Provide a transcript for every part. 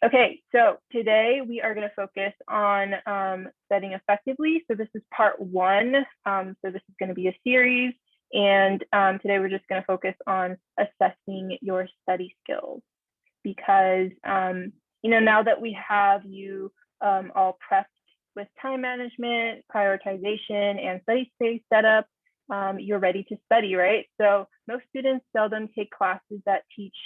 Okay, so today we are going to focus on studying effectively. So this is part one. So this is going to be a series. And today we're just going to focus on assessing your study skills because, now that we have you all prepped with time management, prioritization, and study space setup, you're ready to study, right? So most students seldom take classes that teach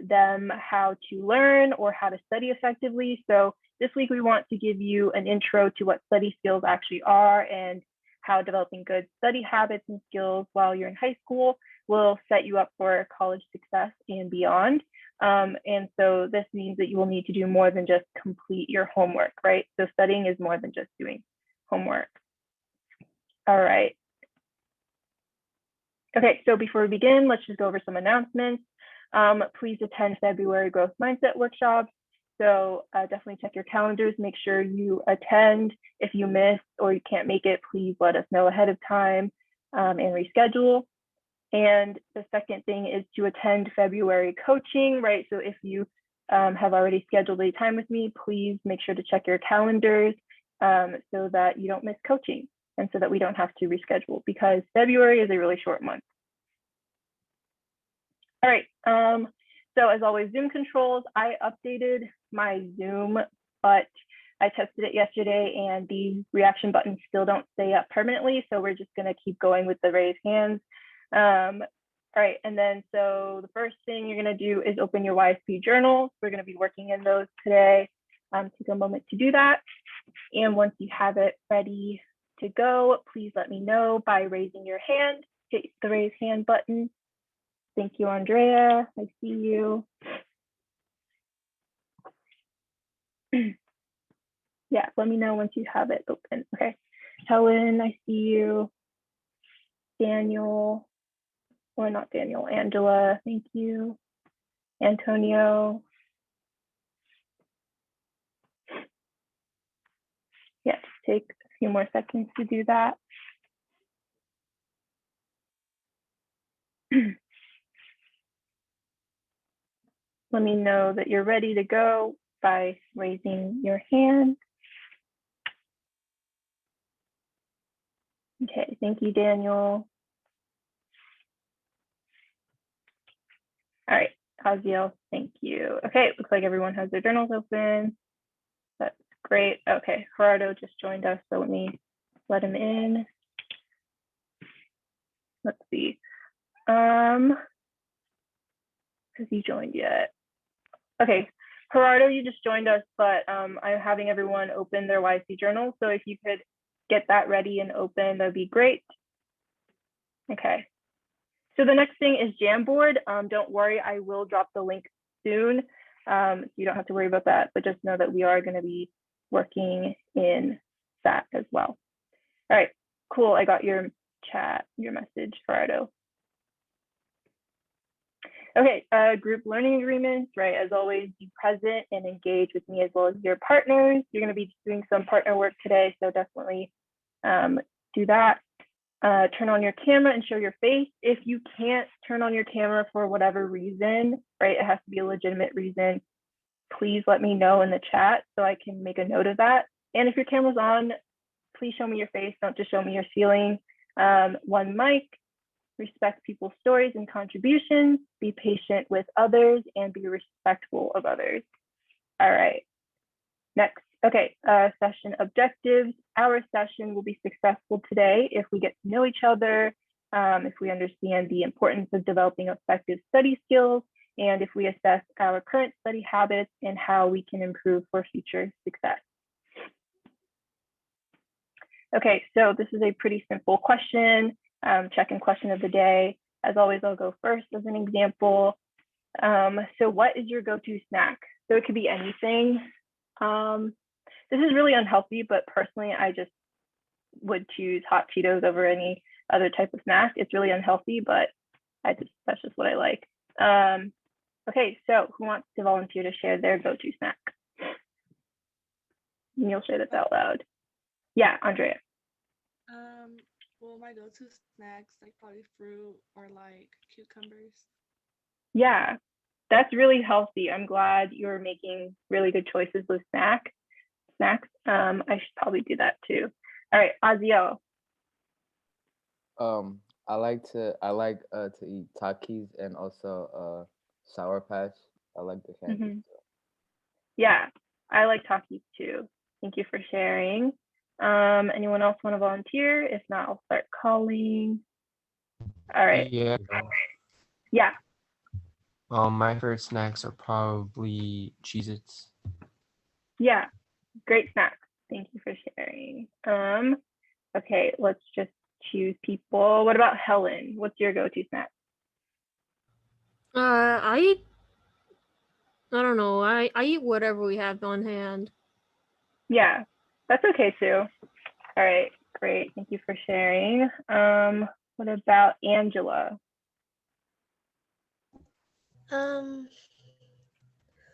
them how to learn or how to study effectively. So this week we want to give you an intro to what study skills actually are and how developing good study habits and skills while you're in high school will set you up for college success and beyond. And so this means that you will need to do more than just complete your homework, right? So studying is more than just doing homework. All right. Okay, so before we begin, let's just go over some announcements. Please attend February Growth Mindset workshops. So definitely check your calendars, make sure you attend. If you miss or you can't make it, please let us know ahead of time and reschedule. And the second thing is to attend February coaching, right? So if you have already scheduled a time with me, please make sure to check your calendars so that you don't miss coaching and so that we don't have to reschedule because February is a really short month. All right, so as always, Zoom controls, I updated my Zoom, but I tested it yesterday and these reaction buttons still don't stay up permanently. So we're just gonna keep going with the raised hands. All right, and then so the first thing you're gonna do is open your YSP journals. We're gonna be working in those today. Take a moment to do that. And once you have it ready to go, please let me know by raising your hand, hit the raise hand button. Thank you, Andrea, I see you. Yeah, let me know once you have it open, okay. Helen, I see you. Daniel, or not Daniel, Angela, thank you. Antonio. Yes, take a few more seconds to do that. Let me know that you're ready to go by raising your hand. Okay, thank you, Daniel. All right, Aziel, thank you. Okay, it looks like everyone has their journals open. That's great. Okay, Gerardo just joined us, so let me let him in. Let's see. Has he joined yet? Okay, Gerardo, you just joined us, but I'm having everyone open their YC journal. So if you could get that ready and open, that'd be great. Okay. So the next thing is Jamboard. Don't worry, I will drop the link soon. You don't have to worry about that, but just know that we are going to be working in that as well. All right, cool. I got your chat, your message, Gerardo. Okay, group learning agreements, right? As always, be present and engage with me as well as your partners. You're going to be doing some partner work today, so definitely do that. Turn on your camera and show your face. If you can't turn on your camera for whatever reason, right, it has to be a legitimate reason, please let me know in the chat so I can make a note of that. And if your camera's on, please show me your face, don't just show me your ceiling. One mic, respect people's stories and contributions, be patient with others, and be respectful of others. All right, next. Okay, session objectives. Our session will be successful today if we get to know each other, if we understand the importance of developing effective study skills, and if we assess our current study habits and how we can improve for future success. Okay, so this is a pretty simple question, check-in question of the day. As always, I'll go first as an example. So what is your go-to snack? So it could be anything. This is really unhealthy, but personally, I just would choose hot Cheetos over any other type of snack. It's really unhealthy, but that's just what I like. Okay, so who wants to volunteer to share their go-to snack? And you'll share this out loud. Yeah, Andrea. Well, my go-to snacks like probably fruit or like cucumbers. Yeah. That's really healthy. I'm glad you're making really good choices with snacks. I should probably do that too. All right, Aziel. I like to eat Takis and also Sour Patch. I like the candy. Hmm. Yeah, I like Takis too. Thank you for sharing. Anyone else want to volunteer? If not, I'll start calling. All right. Yeah. Yeah. My favorite snacks are probably Cheez-Its. Yeah. Great snacks. Thank you for sharing. Okay, let's just choose people. What about Helen? What's your go-to snack? I don't know. I eat whatever we have on hand. Yeah, that's okay too. All right, great. Thank you for sharing. What about Angela? Um,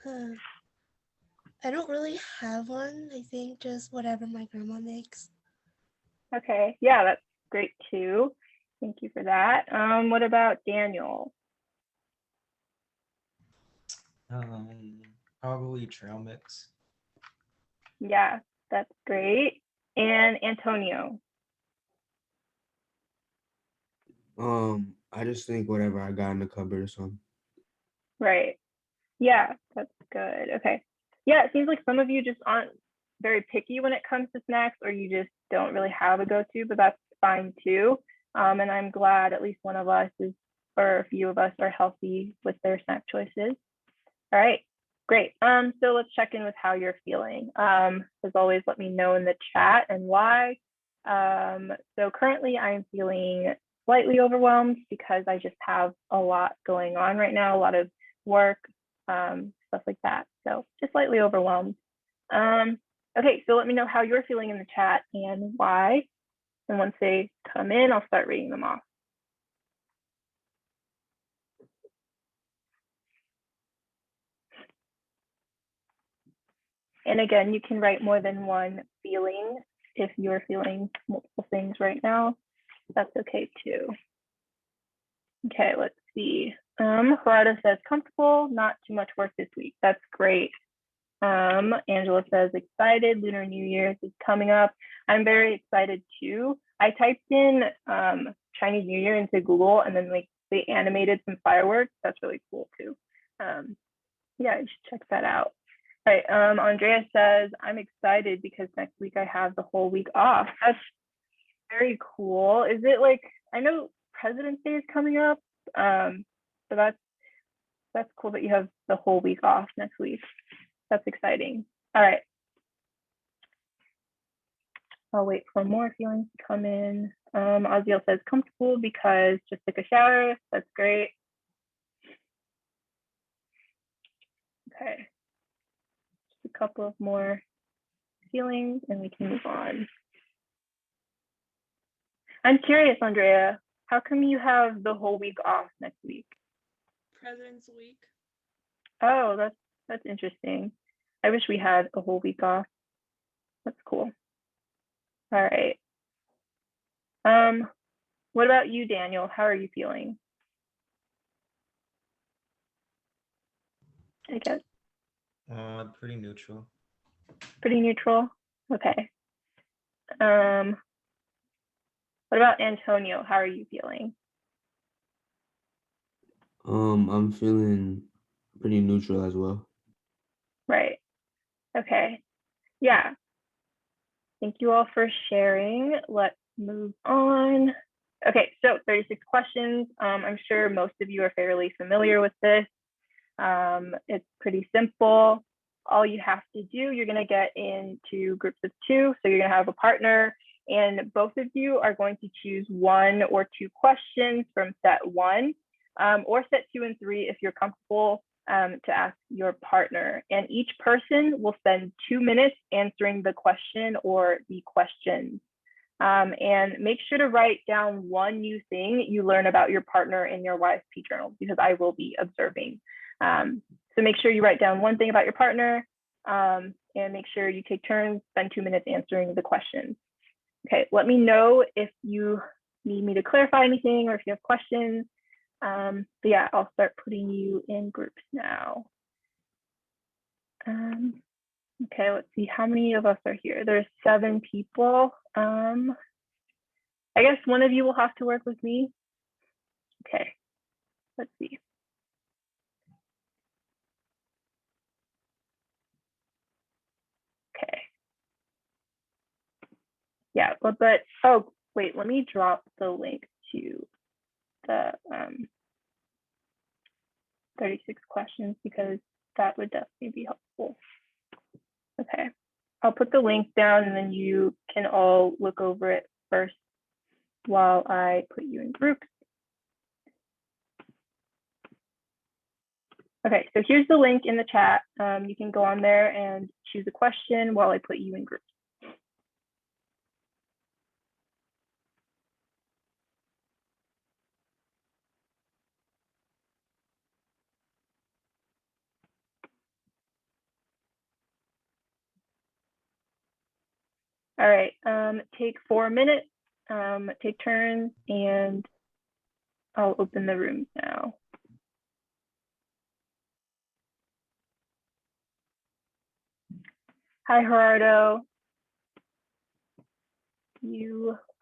huh. I don't really have one. I think just whatever my grandma makes. Okay, yeah, that's great too. Thank you for that. What about Daniel? Probably trail mix. Yeah, that's great. And Antonio? I just think whatever I got in the cupboard or something. Right. Yeah, that's good. Okay. Yeah, it seems like some of you just aren't very picky when it comes to snacks, or you just don't really have a go-to, but that's fine too. And I'm glad at least one of us is, or a few of us are healthy with their snack choices. All right, great. So let's check in with how you're feeling. As always, let me know in the chat and why. So currently I'm feeling slightly overwhelmed because I just have a lot going on right now, a lot of work, stuff like that. So just slightly overwhelmed. Okay, so let me know how you're feeling in the chat and why. And once they come in, I'll start reading them off. And again, you can write more than one feeling if you're feeling multiple things right now. That's okay too. Okay, let's see. Gerardo says comfortable, not too much work this week. That's great. Angela says excited, Lunar New Year's is coming up. I'm very excited too. I typed in Chinese New Year into Google and then like they animated some fireworks. That's really cool too. Yeah, you should check that out. All right, Andrea says, I'm excited because next week I have the whole week off. That's very cool. Is it like, I know President's Day is coming up, so that's cool that you have the whole week off next week. That's exciting. All right. I'll wait for more feelings to come in. Aziel says comfortable because just took a shower. That's great. Okay. Just a couple of more feelings and we can move on. I'm curious, Andrea, how come you have the whole week off next week? President's Week. Oh, that's interesting. I wish we had a whole week off. That's cool. All right. What about you, Daniel? How are you feeling? I guess Pretty neutral. pretty neutral. Okay. What about Antonio? How are you feeling? I'm feeling pretty neutral as well. Right. Okay. Yeah. Thank you all for sharing. Let's move on. Okay, so 36 questions. I'm sure most of you are fairly familiar with this. It's pretty simple. All you have to do, you're gonna get into groups of two. So you're gonna have a partner and both of you are going to choose one or two questions from set one or set two and three if you're comfortable to ask your partner. And each person will spend 2 minutes answering the question or the questions. And make sure to write down one new thing you learn about your partner in your YSP journal because I will be observing. So make sure you write down one thing about your partner and make sure you take turns, spend 2 minutes answering the questions. Okay, let me know if you need me to clarify anything or if you have questions. But yeah, I'll start putting you in groups now. Okay, let's see, how many of us are here? There's 7 people. I guess one of you will have to work with me. Okay, let's see. Okay. Yeah, but oh, wait, let me drop the link to the 36 questions because that would definitely be helpful. Okay, I'll put the link down and then you can all look over it first while I put you in groups. Okay, so here's the link in the chat. You can go on there and choose a question while I put you in groups. All right, take 4 minutes, take turns, and I'll open the rooms now. Hi, Gerardo.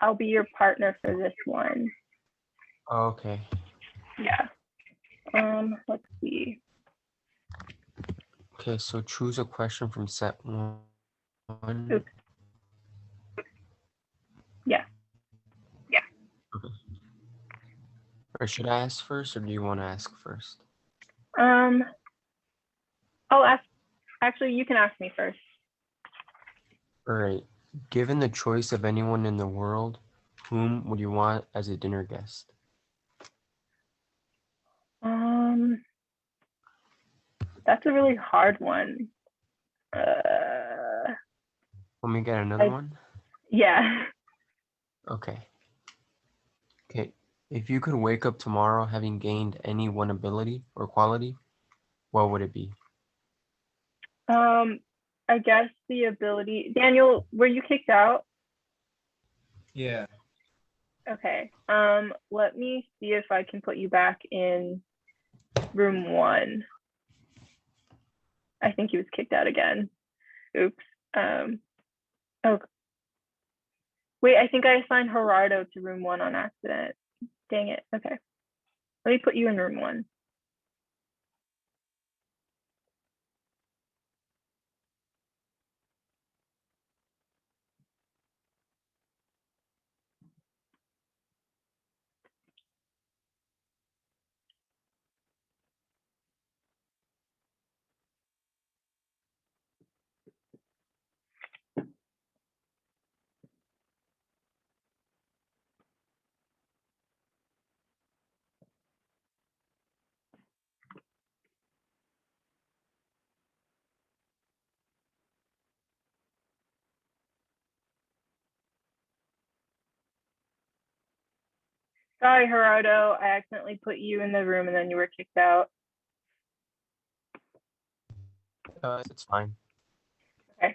I'll be your partner for this one. Okay. Yeah. Let's see. Okay, so choose a question from set 1. Oops. Yeah. Yeah. Okay. Or should I ask first, or do you want to ask first? I'll ask. Actually, you can ask me first. All right. Given the choice of anyone in the world, whom would you want as a dinner guest? That's a really hard one. Want me to get another one? Yeah. Okay. Okay. If you could wake up tomorrow having gained any one ability or quality, what would it be? I guess the ability. Daniel, were you kicked out? Yeah. Okay. Let me see if I can put you back in room 1. I think he was kicked out again. Oops. Oh, wait, I think I assigned Gerardo to room 1 on accident. Dang it. Okay. Let me put you in room 1. Sorry, Gerardo. I accidentally put you in the room and then you were kicked out. It's fine. Okay.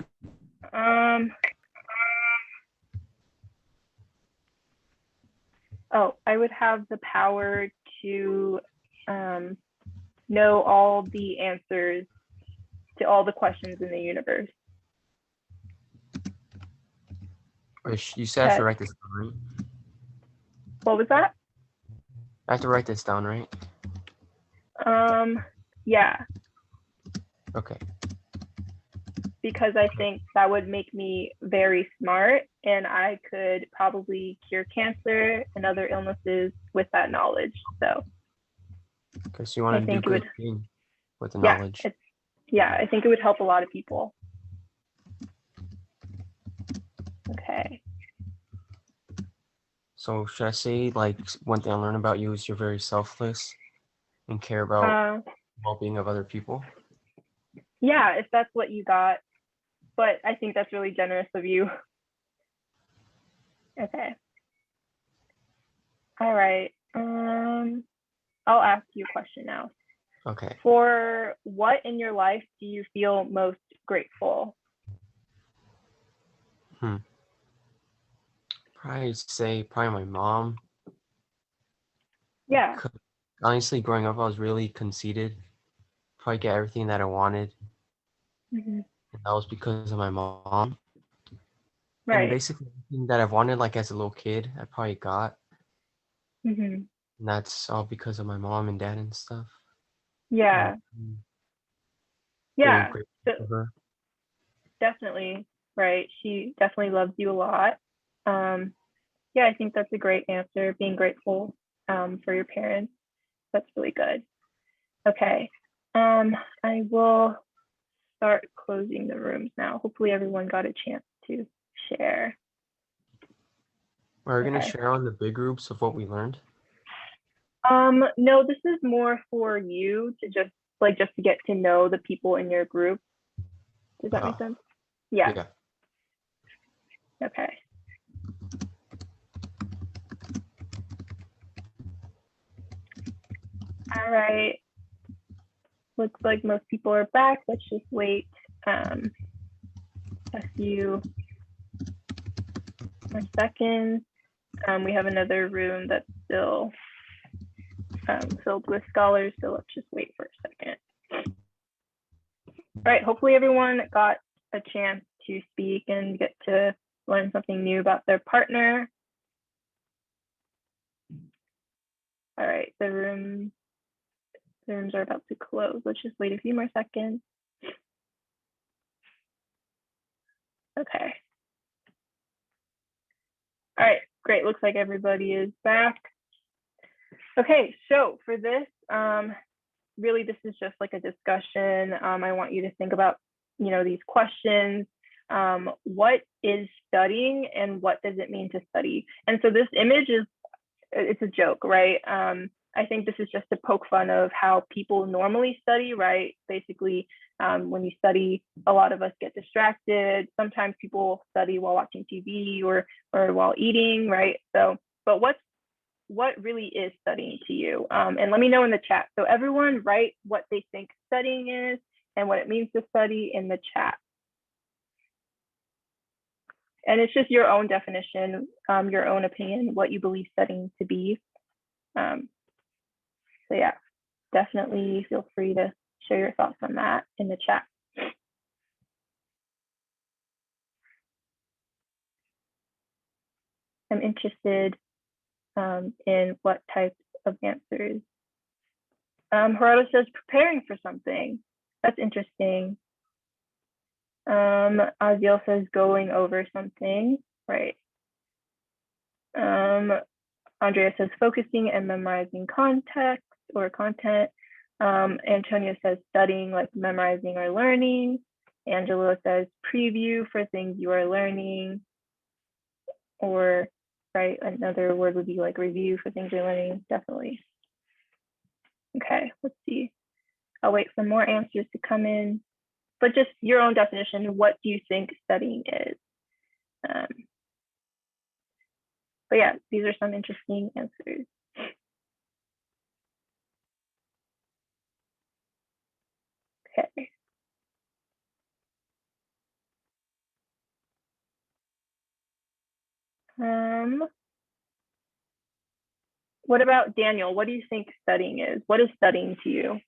Oh, I would have the power to know all the answers to all the questions in the universe. You said I have to write this down, right? What was that? I have to write this down, right? Yeah, Okay. because I think that would make me very smart and I could probably cure cancer and other illnesses with that knowledge. So Okay, so you want to do think it good would- thing with the yeah, knowledge. yeah, I think it would help a lot of people. Okay. So should I say, like, one thing I learned about you is you're very selfless and care about well-being of other people? Yeah, if that's what you got, but I think that's really generous of you. Okay. All right. I'll ask you a question now. Okay. For what in your life do you feel most grateful? Probably my mom. Yeah. honestly, growing up, I was really conceited. Probably get everything that I wanted, Mhm. and that was because of my mom. And Right. basically, everything that I've wanted, like as a little kid, I probably got, Hmm. and that's all because of my mom and dad and stuff. And Yeah. I'm very Yeah. grateful So for her. definitely, right. She definitely loves you a lot. Um, yeah, I think that's a great answer. Being grateful for your parents. That's really good. Okay. I will start closing the rooms now. Hopefully everyone got a chance to share. We're gonna Okay. share on the big groups of what we learned. No, this is more for you to just to get to know the people in your group. Does that make Oh, sense? Yeah. yeah. Okay. All right. Looks like most people are back. Let's just wait a few more seconds. We have another room that's still filled with scholars, so let's just wait for a second. All right, hopefully everyone got a chance to speak and get to learn something new about their partner. All right, the rooms are about to close. Let's just wait a few more seconds. Okay. All right, great. Looks like everybody is back. Okay, so for this, really this is just like a discussion. I want you to think about, these questions. What is studying and what does it mean to study? And so this image it's a joke, right? I think this is just to poke fun of how people normally study, right? Basically, when you study, a lot of us get distracted. Sometimes people study while watching TV or while eating, right? So, but what really is studying to you? And let me know in the chat. So everyone write what they think studying is and what it means to study in the chat. And it's just your own definition, your own opinion, what you believe studying to be. So yeah, definitely feel free to share your thoughts on that in the chat. I'm interested in what types of answers. Gerardo says preparing for something. That's interesting. Aziel says going over something, right? Andrea says focusing and memorizing context or content. Antonio says studying, like memorizing or learning. Angela says preview for things you are learning, or right, another word would be like review for things you're learning, definitely. Okay, let's see. I'll wait for more answers to come in, but just your own definition. What do you think studying is? But yeah, these are some interesting answers. Okay. What about Daniel? What do you think studying is? What is studying to you?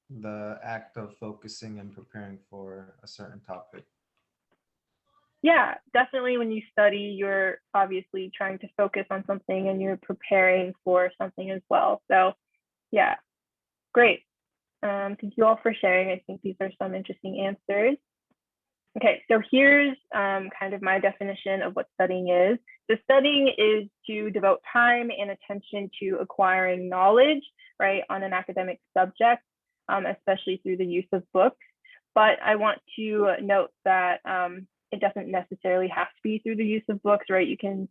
The act of focusing and preparing for a certain topic. Yeah, definitely when you study, you're obviously trying to focus on something and you're preparing for something as well. So yeah, great. Thank you all for sharing. I think these are some interesting answers. Okay, so here's kind of my definition of what studying is. So studying is to devote time and attention to acquiring knowledge, right, on an academic subject, especially through the use of books. But I want to note that it doesn't necessarily have to be through the use of books, right? You can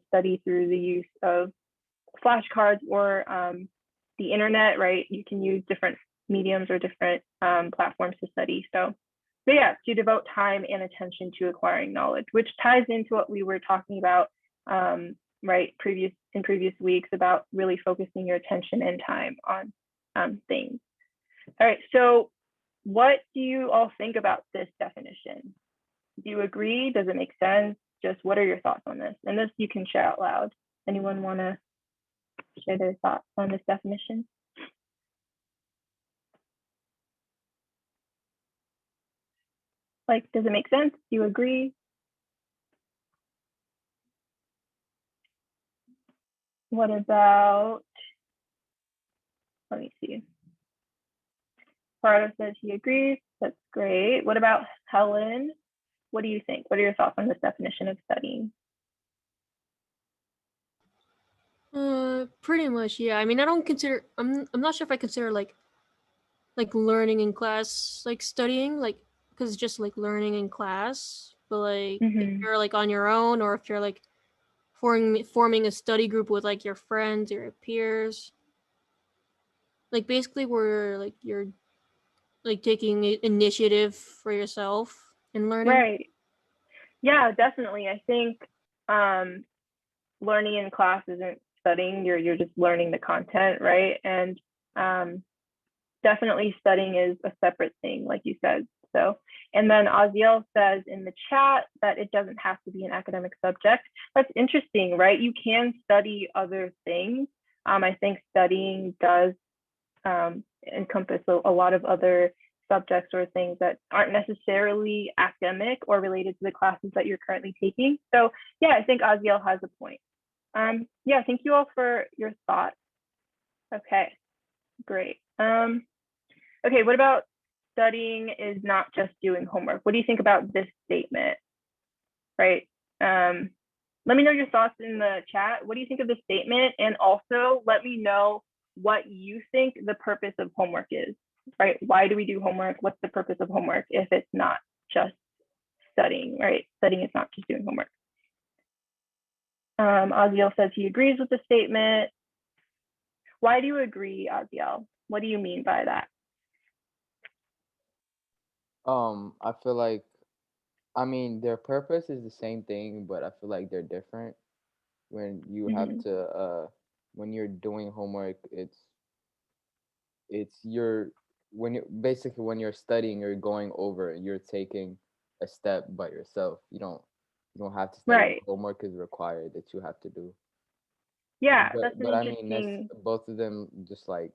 study through the use of flashcards or the internet, right? You can use different mediums or different platforms to study. So yeah, to devote time and attention to acquiring knowledge, which ties into what we were talking about, right, in previous weeks about really focusing your attention and time on things. All right, so what do you all think about this definition? Do you agree? Does it make sense? just what are your thoughts on this? And this you can share out loud. Anyone want to share their thoughts on this definition? Like, does it make sense? Do you agree? What about, let me see. Pardo says he agrees. That's great. What about Helen? What do you think? What are your thoughts on this definition of studying? Pretty much, yeah. I mean, I don't consider. I'm not sure if I consider like learning in class like studying, like because it's just like learning in class. But like if you're like on your own, or if you're like forming a study group with like your friends or your peers, like basically where like you're like taking initiative for yourself and learning. Right. Yeah, definitely. I think learning in class isn't studying. You're just learning the content, right? And definitely studying is a separate thing, like you said. So, and then Aziel says in the chat that it doesn't have to be an academic subject. That's interesting, right? You can study other things. I think studying does encompass a lot of other subjects or things that aren't necessarily academic or related to the classes that you're currently taking. So yeah, I think Aziel has a point. Yeah, thank you all for your thoughts. Okay, great. Okay, what about studying is not just doing homework? What do you think about this statement, right? Let me know your thoughts in the chat. What do you think of this statement? And also let me know what you think the purpose of homework is, right? Why do we do homework? What's the purpose of homework if it's not just studying, right? Studying is not just doing homework. Aziel says he agrees with the statement. Why do you agree, Aziel? What do you mean by that? I feel like, I mean, their purpose is the same thing, but I feel like they're different. When you have to, when you're doing homework, it's your, when you basically when you're studying, you're going over, you're taking a step by yourself. You don't have to study. Right. Homework is required that you have to do. Yeah, But that's an but I mean, that's interesting. both of them just like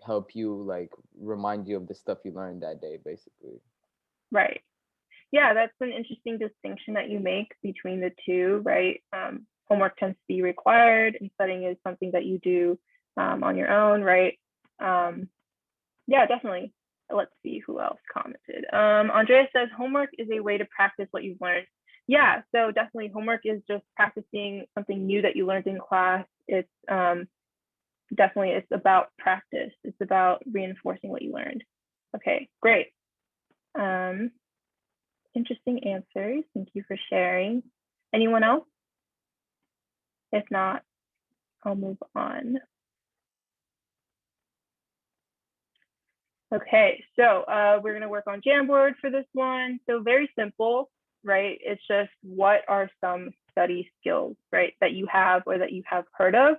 help you, like remind you of the stuff you learned that day, basically. Right. Yeah, that's an interesting distinction that you make between the two, right? Homework tends to be required and studying is something that you do on your own, right? Yeah, definitely. Let's see who else commented. Andrea says homework is a way to practice what you've learned. Yeah, so definitely homework is just practicing something new that you learned in class. It's definitely, it's about practice. It's about reinforcing what you learned. Okay, great. Interesting answers. Thank you for sharing. Anyone else? If not, I'll move on. Okay, so we're going to work on Jamboard for this one. So very simple, right? It's just what are some study skills, right, that you have or that you have heard of.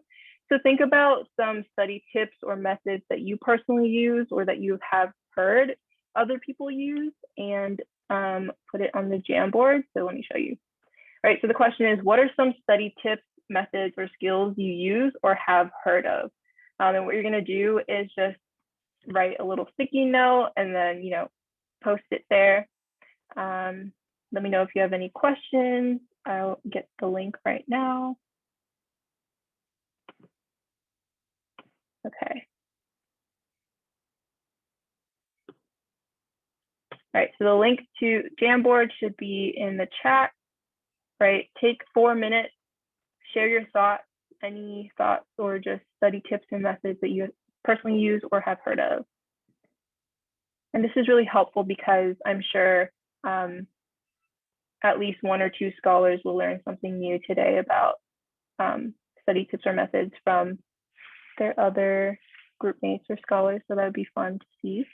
So think about some study tips or methods that you personally use or that you have heard other people use, and put it on the Jamboard. So let me show you. All right, so the question is, what are some study tips, methods, or skills you use or have heard of? And what you're going to do is just write a little sticky note and then, post it there. Let me know if you have any questions. I'll get the link right now. Okay. All right, so the link to Jamboard should be in the chat, right? Take 4 minutes, share your thoughts, any thoughts or just study tips and methods that you personally use or have heard of. And this is really helpful because I'm sure at least 1 or 2 scholars will learn something new today about study tips or methods from their other group mates or scholars. So that would be fun to see.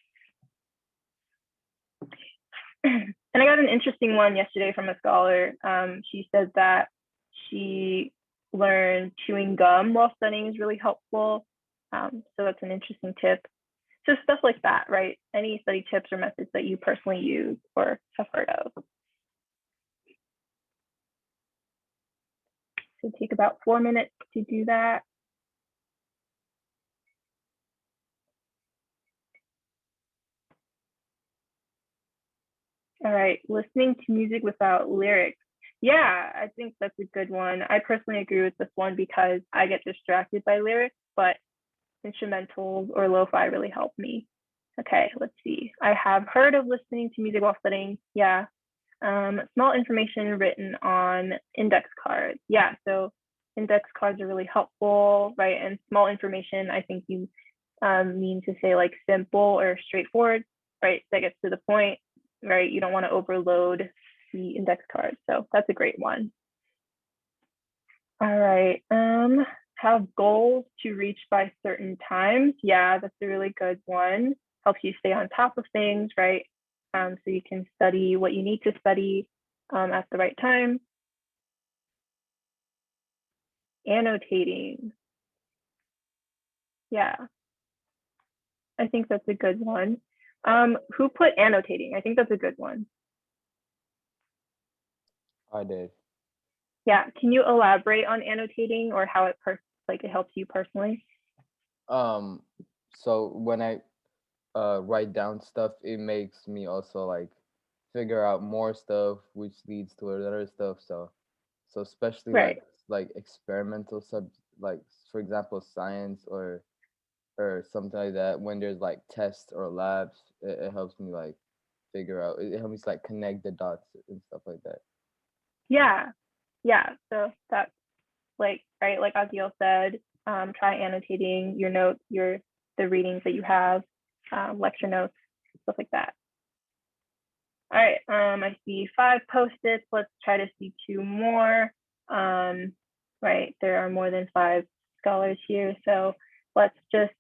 And I got an interesting one yesterday from a scholar. She said that she learned chewing gum while studying is really helpful. So that's an interesting tip. So stuff like that, right? Any study tips or methods that you personally use or have heard of. So take about 4 minutes to do that. All right, listening to music without lyrics. Yeah, I think that's a good one. I personally agree with this one because I get distracted by lyrics, but instrumentals or lo-fi really help me. Okay, let's see. I have heard of listening to music while studying. Yeah. Small information written on index cards. Yeah, so index cards are really helpful, right? And small information, I think you mean to say like simple or straightforward, right? That gets to the point, right? You don't want to overload the index card. So that's a great one. All right. Have goals to reach by certain times. Yeah, that's a really good one. Helps you stay on top of things, right? So you can study what you need to study at the right time. Annotating. Yeah, I think that's a good one. Who put annotating? I think that's a good one. I did. Yeah, can you elaborate on annotating or how it it helps you personally? So when I write down stuff, it makes me also like figure out more stuff, which leads to other stuff. So especially Right. like experimental like for example science or something like that. When there's like tests or labs, it helps me like figure out. It helps me like connect the dots and stuff like that. Yeah, yeah. So that's like right, like Agiel said, try annotating your notes, the readings that you have, lecture notes, stuff like that. All right, I see 5 post-its. Let's try to see 2 more. Right, there are more than 5 scholars here, so let's just,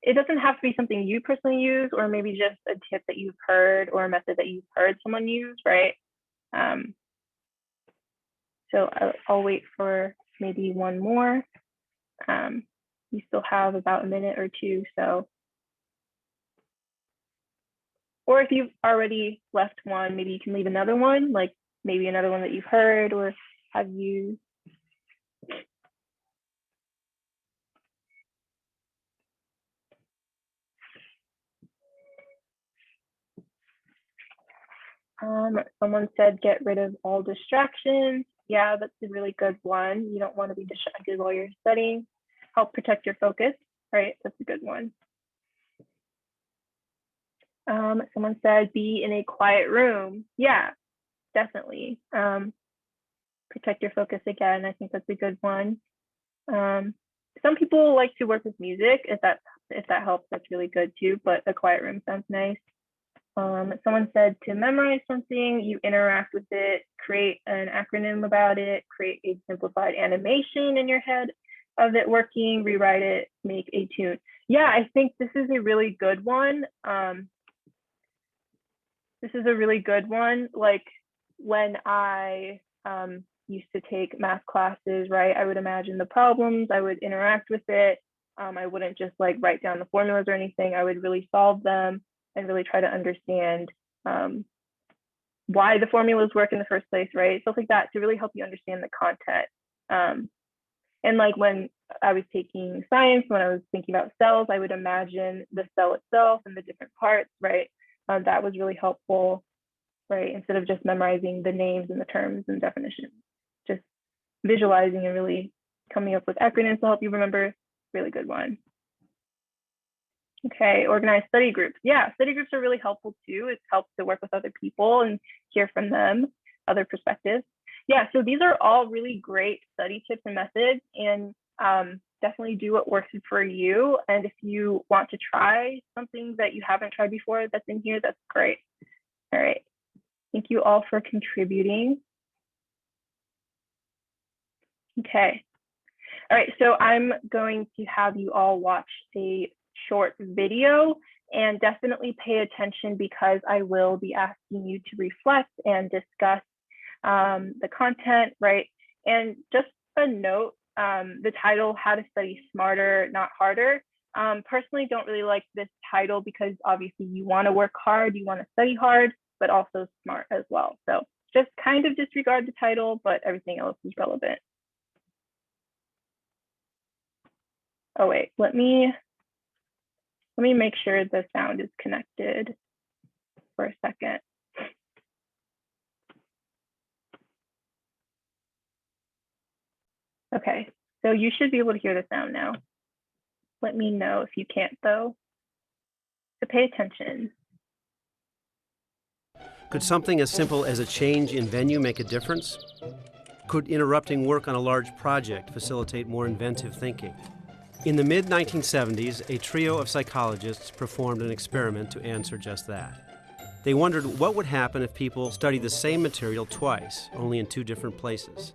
it doesn't have to be something you personally use, or maybe just a tip that you've heard or a method that you've heard someone use, right? So I'll wait for maybe one more. You still have about a minute or 2, so. Or if you've already left one, maybe you can leave another one, like maybe another one that you've heard or have used. Someone said get rid of all distractions. Yeah, that's a really good one. You don't want to be distracted while you're studying. Help protect your focus, right? That's a good one. Someone said be in a quiet room. Yeah, definitely. Protect your focus again. I think that's a good one. Some people like to work with music. If that helps, that's really good too. But a quiet room sounds nice. Someone said to memorize something, you interact with it, create an acronym about it, create a simplified animation in your head of it working, rewrite it, make a tune. Yeah, I think this is a really good one. This is a really good one. Like when I used to take math classes, right? I would imagine the problems, I would interact with it. I wouldn't just like write down the formulas or anything. I would really solve them and really try to understand why the formulas work in the first place, right? Stuff like that to really help you understand the content. And like when I was taking science, when I was thinking about cells, I would imagine the cell itself and the different parts, right? That was really helpful, right? Instead of just memorizing the names and the terms and definitions, just visualizing and really coming up with acronyms to help you remember, really good one. Okay, organized study groups. Yeah, study groups are really helpful too. It helps to work with other people and hear from them, other perspectives. Yeah, so these are all really great study tips and methods, and definitely do what works for you. And if you want to try something that you haven't tried before that's in here, that's great. All right, thank you all for contributing. Okay, all right, so I'm going to have you all watch a short video, and definitely pay attention because I will be asking you to reflect and discuss the content, right? And just a note, the title, How to Study Smarter, Not Harder. Personally, don't really like this title because obviously you want to work hard, you want to study hard, but also smart as well. So just kind of disregard the title, but everything else is relevant. Oh wait, let me make sure the sound is connected for a second. Okay, so you should be able to hear the sound now. Let me know if you can't though. So pay attention. Could something as simple as a change in venue make a difference? Could interrupting work on a large project facilitate more inventive thinking? In the mid-1970s, a trio of psychologists performed an experiment to answer just that. They wondered what would happen if people studied the same material twice, only in 2 different places.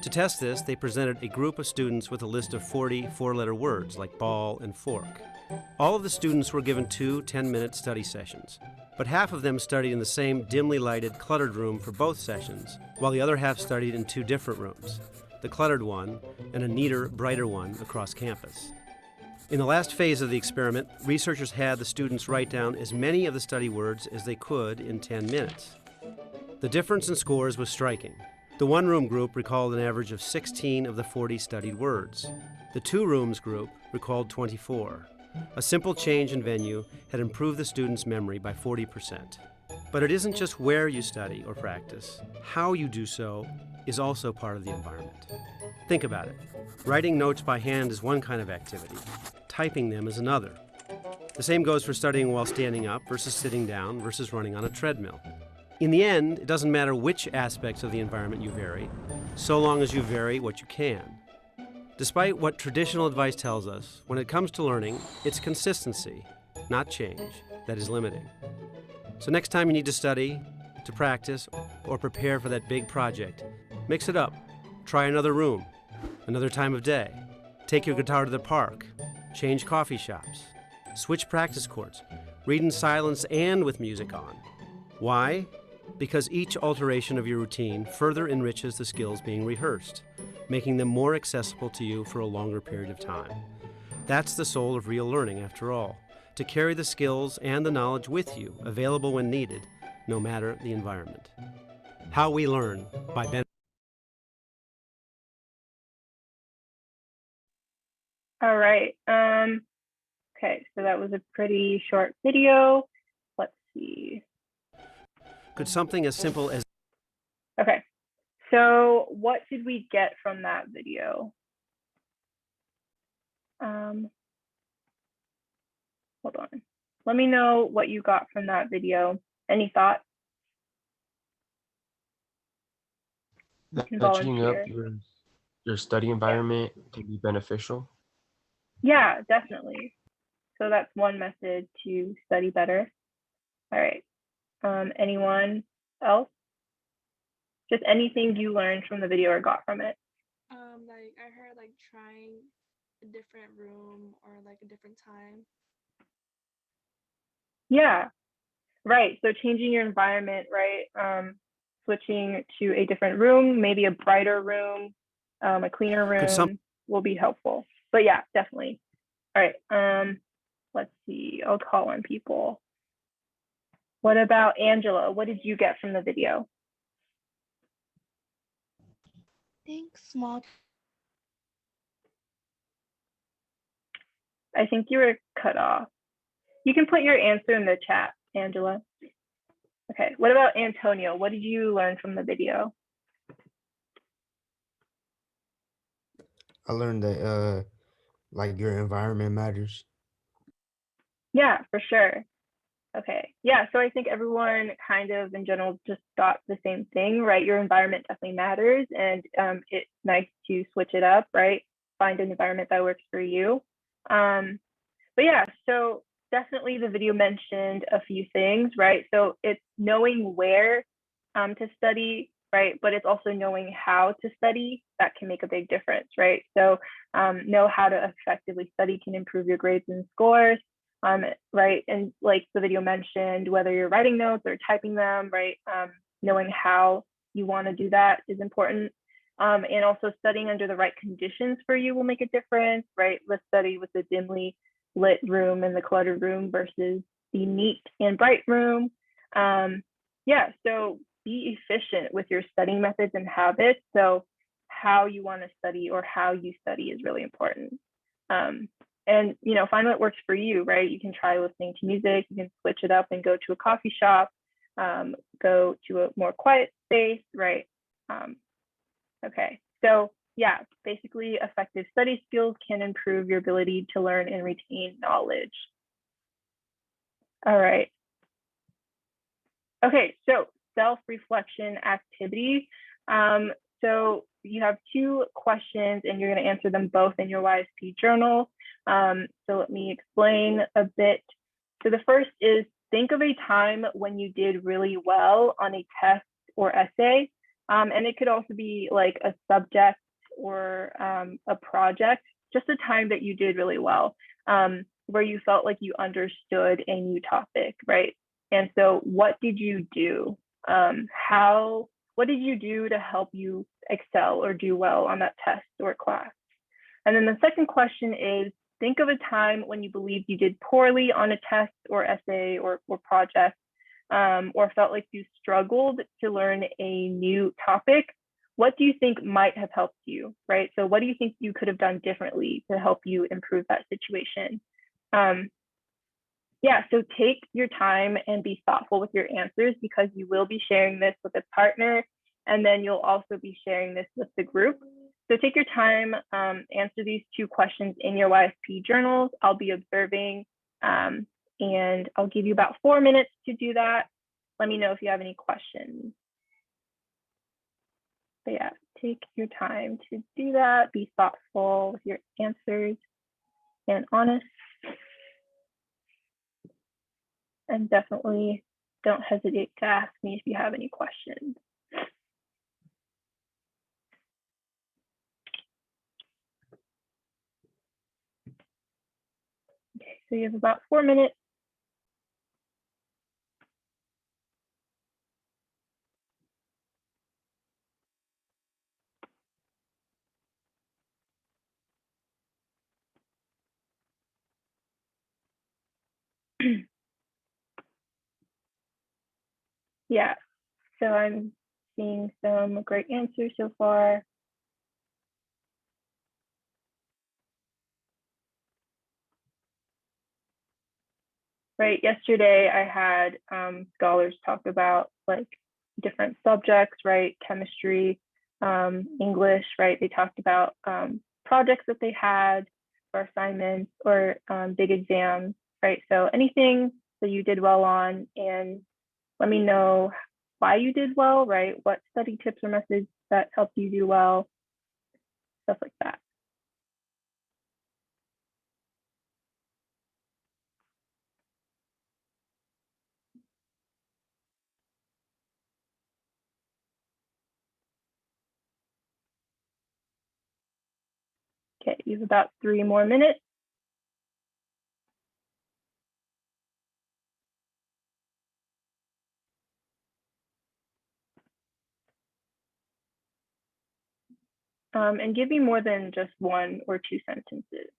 To test this, they presented a group of students with a list of 40 4-letter words like ball and fork. All of the students were given 2 10-minute study sessions, but half of them studied in the same dimly lighted, cluttered room for both sessions, while the other half studied in 2 different rooms, the cluttered one and a neater, brighter one across campus. In the last phase of the experiment, researchers had the students write down as many of the study words as they could in 10 minutes. The difference in scores was striking. The one-room group recalled an average of 16 of the 40 studied words. The 2-rooms group recalled 24. A simple change in venue had improved the students' memory by 40%. But it isn't just where you study or practice. How you do so is also part of the environment. Think about it. Writing notes by hand is one kind of activity. Typing them is another. The same goes for studying while standing up versus sitting down versus running on a treadmill. In the end, it doesn't matter which aspects of the environment you vary, so long as you vary what you can. Despite what traditional advice tells us, when it comes to learning, it's consistency, not change, that is limiting. So next time you need to study, to practice, or prepare for that big project, mix it up. Try another room, another time of day. Take your guitar to the park. Change coffee shops. Switch practice chords. Read in silence and with music on. Why? Because each alteration of your routine further enriches the skills being rehearsed, making them more accessible to you for a longer period of time. That's the soul of real learning, after all, to carry the skills and the knowledge with you, available when needed, no matter the environment. How We Learn by Ben. All right. Okay, so that was a pretty short video. Let's see. Could something as simple as... Okay, so what did we get from that video? Hold on. Let me know what you got from that video. Any thoughts? That can changing up volunteer. your study environment can be beneficial. Yeah, definitely. So that's one method to study better. All right. Anyone else? Just anything you learned from the video or got from it. Like I heard like trying a different room or like a different time. Yeah, right. So changing your environment, right? Switching to a different room, maybe a brighter room, a cleaner room will be helpful. But yeah, definitely. All right. Let's see. I'll call on people. What about Angela? What did you get from the video? I think small. I think you were cut off. You can put your answer in the chat, Angela. Okay, what about Antonio? What did you learn from the video? I learned that like your environment matters. Yeah, for sure. Okay, yeah, so I think everyone kind of in general just got the same thing, right? Your environment definitely matters, and it's nice to switch it up, right? Find an environment that works for you. But yeah, so definitely the video mentioned a few things, right? So it's knowing where to study, right? But it's also knowing how to study that can make a big difference, right? So know how to effectively study can improve your grades and scores, right? And like the video mentioned, whether you're writing notes or typing them, right? Knowing how you want to do that is important. And also studying under the right conditions for you will make a difference, right? Let's study with the dimly lit room and the cluttered room versus the neat and bright room. Yeah, so be efficient with your studying methods and habits. So how you want to study or how you study is really important. And find what works for you, right? You can try listening to music, you can switch it up and go to a coffee shop, go to a more quiet space, right? Okay, so yeah, basically effective study skills can improve your ability to learn and retain knowledge. All right. Okay, so self-reflection activity. So you have 2 questions and you're going to answer them both in your YSP journal. So let me explain a bit. So the first is, think of a time when you did really well on a test or essay. And it could also be like a subject or a project, just a time that you did really well, where you felt like you understood a new topic, right? And so what did you do? What did you do to help you excel or do well on that test or class? And then the second question is, think of a time when you believed you did poorly on a test or essay or project, or felt like you struggled to learn a new topic. What do you think might have helped you, right? So what do you think you could have done differently to help you improve that situation? Yeah, so take your time and be thoughtful with your answers, because you will be sharing this with a partner, and then you'll also be sharing this with the group. So take your time, answer these 2 questions in your YSP journals. I'll be observing, and I'll give you about 4 minutes to do that. Let me know if you have any questions. But yeah, take your time to do that. Be thoughtful with your answers and honest. And definitely don't hesitate to ask me if you have any questions. Okay, so you have about 4 minutes. Yeah, so I'm seeing some great answers so far. Right, yesterday I had scholars talk about like different subjects, right? Chemistry, English, right? They talked about projects that they had, or assignments, or big exams, right? So anything that you did well on, and let me know why you did well, right? What study tips or methods that helped you do well, stuff like that. Okay, you have about 3 more minutes. And give me more than just 1 or 2 sentences.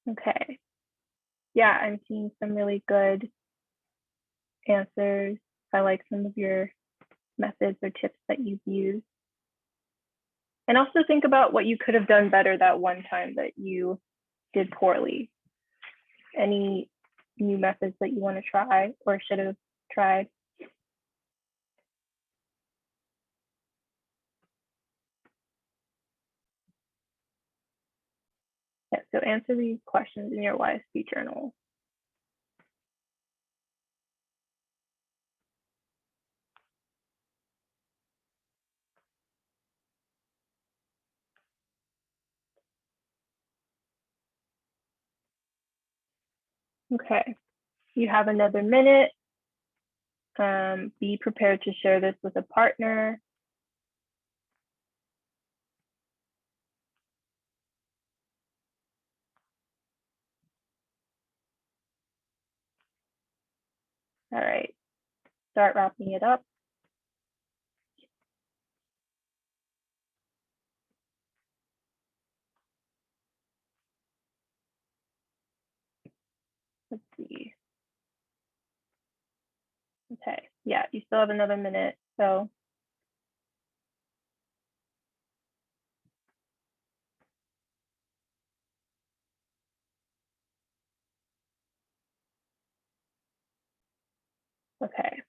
Okay. Yeah, I'm seeing some really good answers. I like some of your methods or tips that you've used. And also think about what you could have done better that one time that you did poorly. Any new methods that you want to try or should have tried. Yeah, so answer these questions in your YSP journal. Okay, you have another minute. Be prepared to share this with a partner. All right, start wrapping it up. Let's see. Okay, yeah, you still have another minute, so. Okay.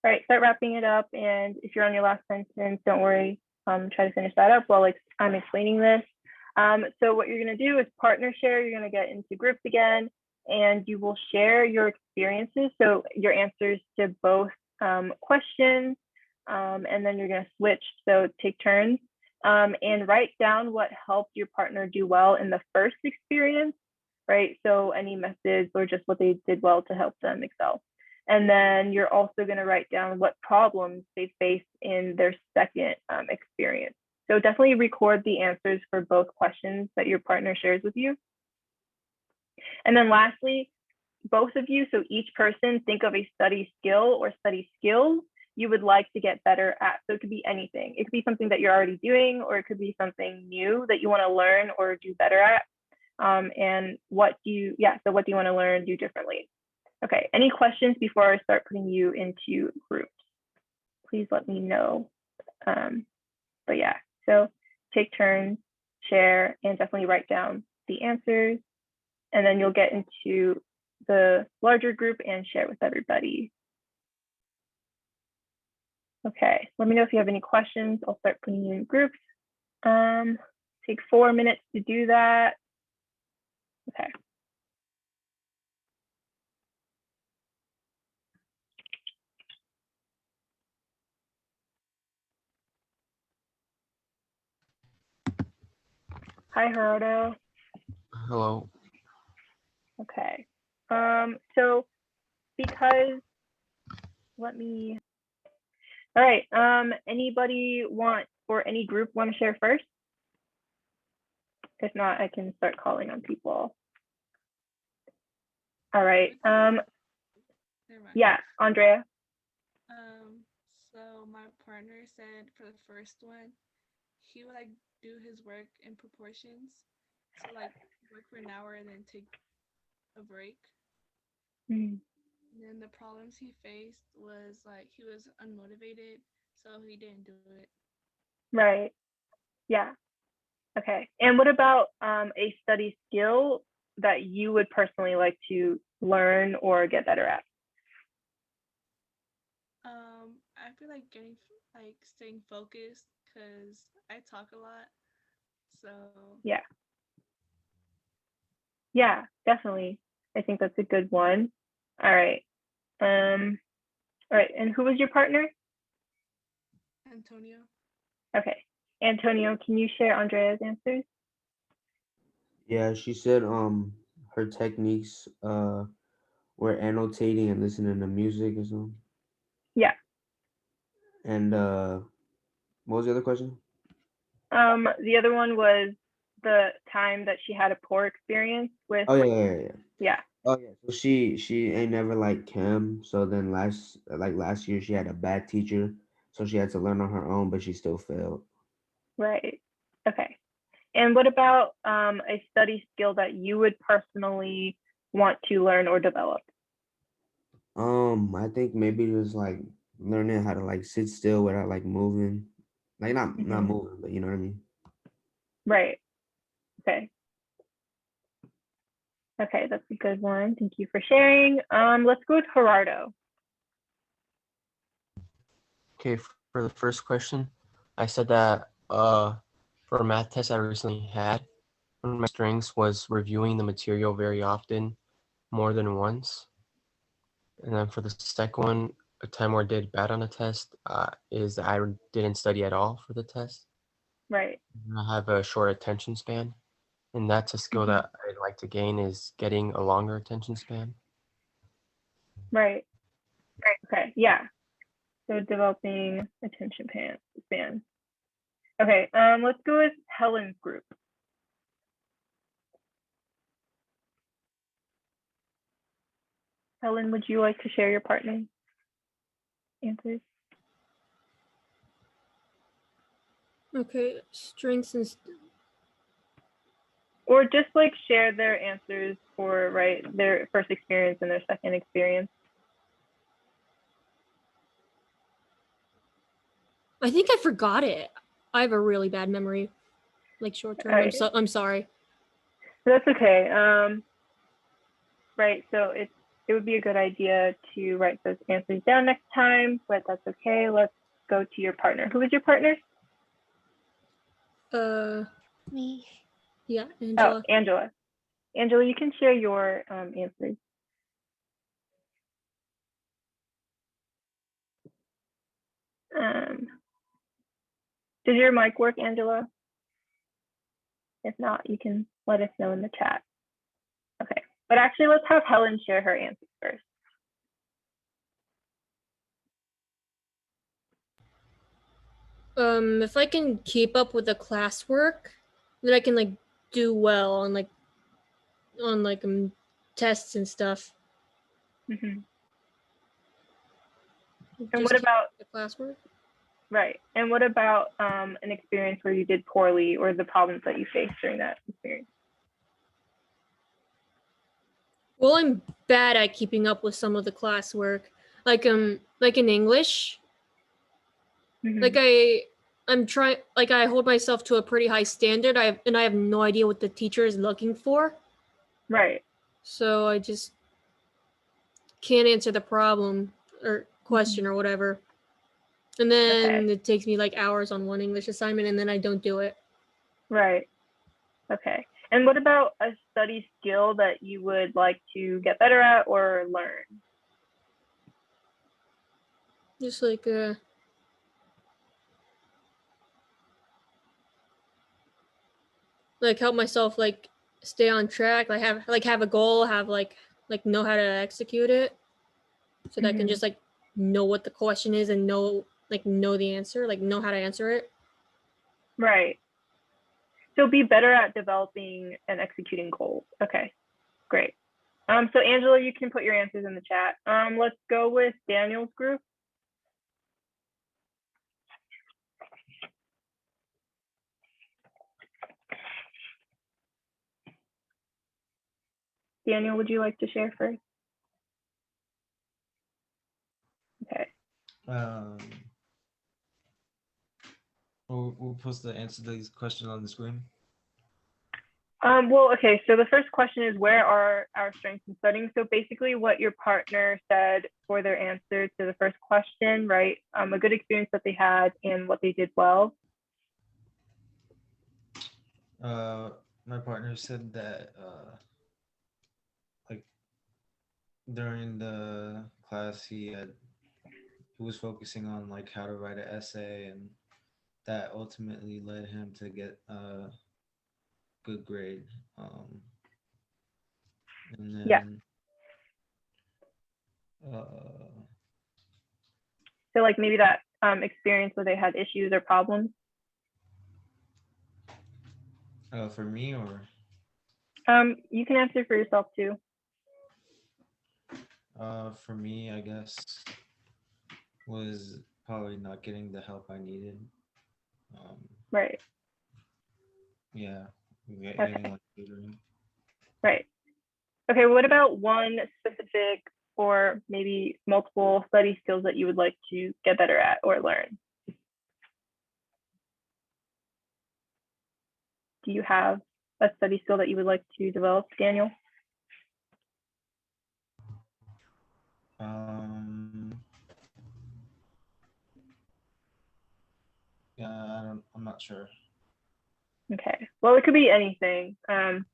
All right, start wrapping it up. And if you're on your last sentence, don't worry, try to finish that up while I'm explaining this. So what you're gonna do is partner share. You're gonna get into groups again, and you will share your experiences. So your answers to both questions, and then you're gonna switch, so take turns, and write down what helped your partner do well in the first experience, right? So any methods or just what they did well to help them excel. And then you're also going to write down what problems they faced in their second experience. So definitely record the answers for both questions that your partner shares with you. And then lastly, both of you, so each person, think of a study skill or study skills you would like to get better at. So it could be anything. It could be something that you're already doing, or it could be something new that you want to learn or do better at. And what do you want to learn, do differently? Okay, any questions before I start putting you into groups? Please let me know. But yeah, so take turns, share, and definitely write down the answers. And then you'll get into the larger group and share with everybody. Okay, let me know if you have any questions. I'll start putting you in groups. Take 4 minutes to do that. Okay. Hi, Gerardo. Hello. Okay. So because all right. Anybody want, or any group want to share first? If not, I can start calling on people. All right. Never mind. Yeah, Andrea. So my partner said for the first one, he would like do his work in proportions. So like work for an hour and then take a break. Mm. And then the problems he faced was like he was unmotivated, so he didn't do it. Right. Yeah. Okay. And what about a study skill that you would personally like to learn or get better at? I feel like staying focused because I talk a lot. So Yeah. Yeah, definitely. I think that's a good one. All right. All right. And who was your partner? Antonio. Okay. Antonio, can you share Andrea's answers? Yeah, she said her techniques were annotating and listening to music or something. Yeah. And what was the other question? The other one was the time that she had a poor experience with. Oh yeah. Yeah. Oh yeah. So she ain't never liked chem. So then last year she had a bad teacher, so she had to learn on her own, but she still failed. Right. Okay. And what about a study skill that you would personally want to learn or develop? I think maybe just like learning how to like sit still without like moving, like not moving, but you know what I mean. Right. Okay. Okay, that's a good one. Thank you for sharing. Let's go with Gerardo. Okay, for the first question, I said that for a math test I recently had, one of my strengths was reviewing the material very often, more than once. And then for the second one, a time where I did bad on a test is that I didn't study at all for the test. Right. I have a short attention span, and that's a skill that I'd like to gain, is getting a longer attention span. Right. Okay. Yeah. So developing attention span. Okay. Let's go with Helen's group. Helen, would you like to share your partner's answers? Okay, strengths and Or just like share their answers for their first experience and their second experience. I think I forgot it. I have a really bad memory, like short term. Alright. I'm sorry. That's okay. Right, so it would be a good idea to write those answers down next time, but that's okay. Let's go to your partner. Who is your partner? Me. Yeah, Oh, Angela. Angela. Angela, you can share your answers. Does your mic work, Angela? If not, you can let us know in the chat. Okay, but actually let's have Helen share her answers first. If I can keep up with the classwork, then I can like do well on tests and stuff. And Just what keep about the classwork? right? And what about an experience where you did poorly or the problems that you faced during that experience? Well, I'm bad at keeping up with some of the classwork. Like in English, like I'm trying, like I hold myself to a pretty high standard. I have no idea what the teacher is looking for. Right. So I just can't answer the problem or question or whatever. And then it takes me like hours on one English assignment and then I don't do it. Right. Okay. And what about a study skill that you would like to get better at or learn? Just like help myself like stay on track, have a goal, have like know how to execute it so that I can just like know what the question is and know the answer, like know how to answer it. Right. So be better at developing and executing goals. Okay, great. So Angela, you can put your answers in the chat. Let's go with Daniel's group. Daniel, would you like to share first? Okay. We'll post the answer to these questions on the screen. Well, okay, so the first question is, where are our strengths in studying? So basically what your partner said for their answer to the first question, right? A good experience that they had and what they did well. My partner said that like during the class he was focusing on like how to write an essay, and that ultimately led him to get a good grade. And then yeah. So like maybe that experience where they had issues or problems. For me, or you can answer for yourself too. For me, I guess was probably not getting the help I needed. Right. Yeah. Okay. Like tutoring. Right. Okay, what about one specific or maybe multiple study skills that you would like to get better at or learn? Do you have a study skill that you would like to develop, Daniel? Yeah, I'm not sure. Okay, well, it could be anything.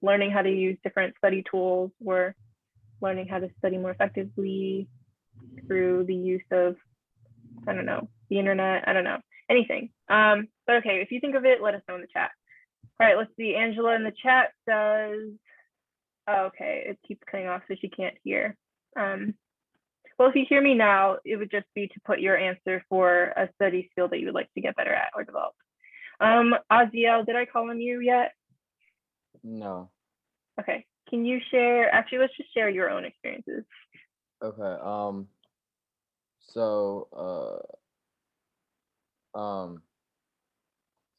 Learning how to use different study tools or learning how to study more effectively through the use of, I don't know, the internet, I don't know, anything. But okay, if you think of it, let us know in the chat. All right, let's see. Angela in the chat says, oh, okay, it keeps cutting off, so she can't hear. Well, if you hear me now, it would just be to put your answer for a study skill that you would like to get better at or develop. Aziel, did I call on you yet? No. Okay, can you share, actually, let's just share your own experiences. Okay. So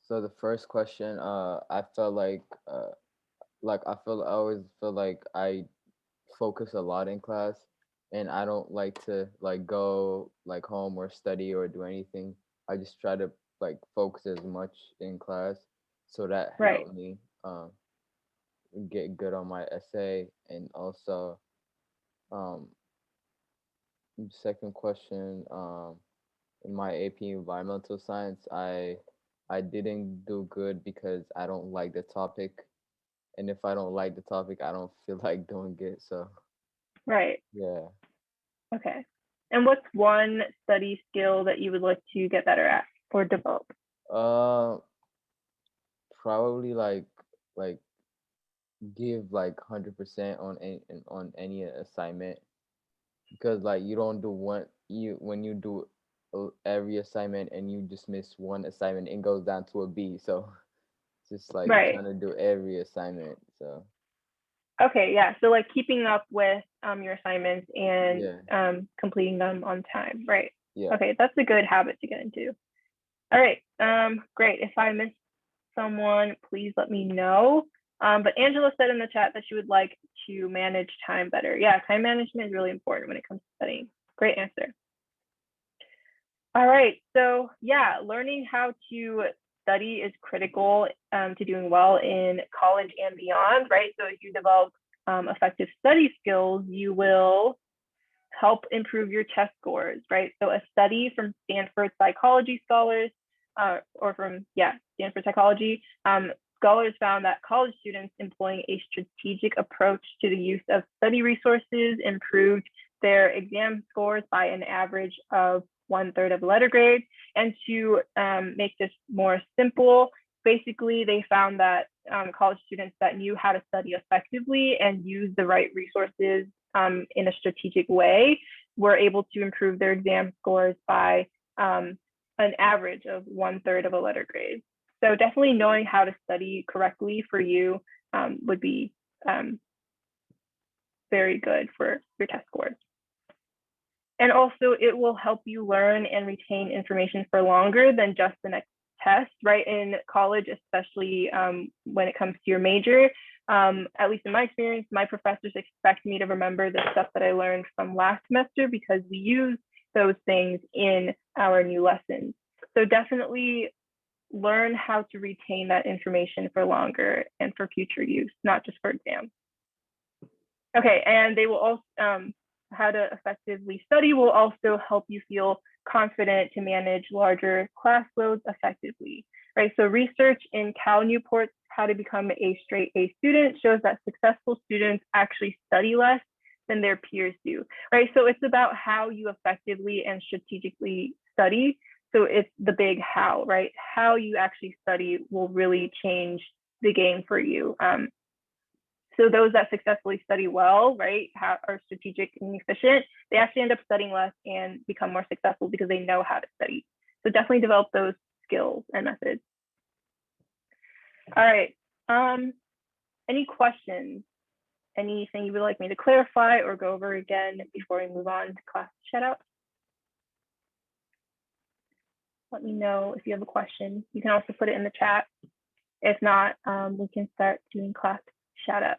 so the first question, I felt like I always feel like I focus a lot in class, and I don't like to like go like home or study or do anything. I just try to like focus as much in class, so that Right. helped me get good on my essay. And also um second question, in my AP environmental science, I didn't do good because I don't like the topic, and if I don't like the topic, I don't feel like doing it. So Right. yeah. Okay. And what's one study skill that you would like to get better at or develop? Uh, Probably like give like 100% on any assignment, because like you don't do one you when you do every assignment and you just miss one assignment, it goes down to a B. So just like Right. trying to do every assignment. So Okay, yeah. So like keeping up with your assignments and yeah, completing them on time, right? yeah. Okay, that's a good habit to get into. All right, great. If I missed someone, please let me know. But Angela said in the chat that she would like to manage time better. Yeah, time management is really important when it comes to studying. Great answer. All right, so yeah, learning how to study is critical to doing well in college and beyond, right? So if you develop effective study skills, you will help improve your test scores, right? So a study from Stanford psychology scholars, or from, yeah, Stanford psychology, scholars found that college students employing a strategic approach to the use of study resources improved their exam scores by an average of 1/3 of letter grade. And to make this more simple, basically they found that college students that knew how to study effectively and use the right resources in a strategic way were able to improve their exam scores by an average of 1/3 of a letter grade. So definitely knowing how to study correctly for you would be very good for your test scores. And also it will help you learn and retain information for longer than just the next test, right? In college, especially when it comes to your major, at least in my experience, my professors expect me to remember the stuff that I learned from last semester because we use those things in our new lessons. So definitely learn how to retain that information for longer and for future use, not just for exams. Okay, and they will also, how to effectively study will also help you feel confident to manage larger class loads effectively, right? So research in Cal Newport's How to Become a Straight A Student shows that successful students actually study less than their peers do, right? So it's about how you effectively and strategically study. So it's the big how, right? How you actually study will really change the game for you. So those that successfully study well, right, are strategic and efficient, they actually end up studying less and become more successful because they know how to study. So definitely develop those skills and methods. All right. Any questions? Anything you would like me to clarify or go over again before we move on to class shout out? Let me know if you have a question. You can also put it in the chat. If not, we can start doing class shout out.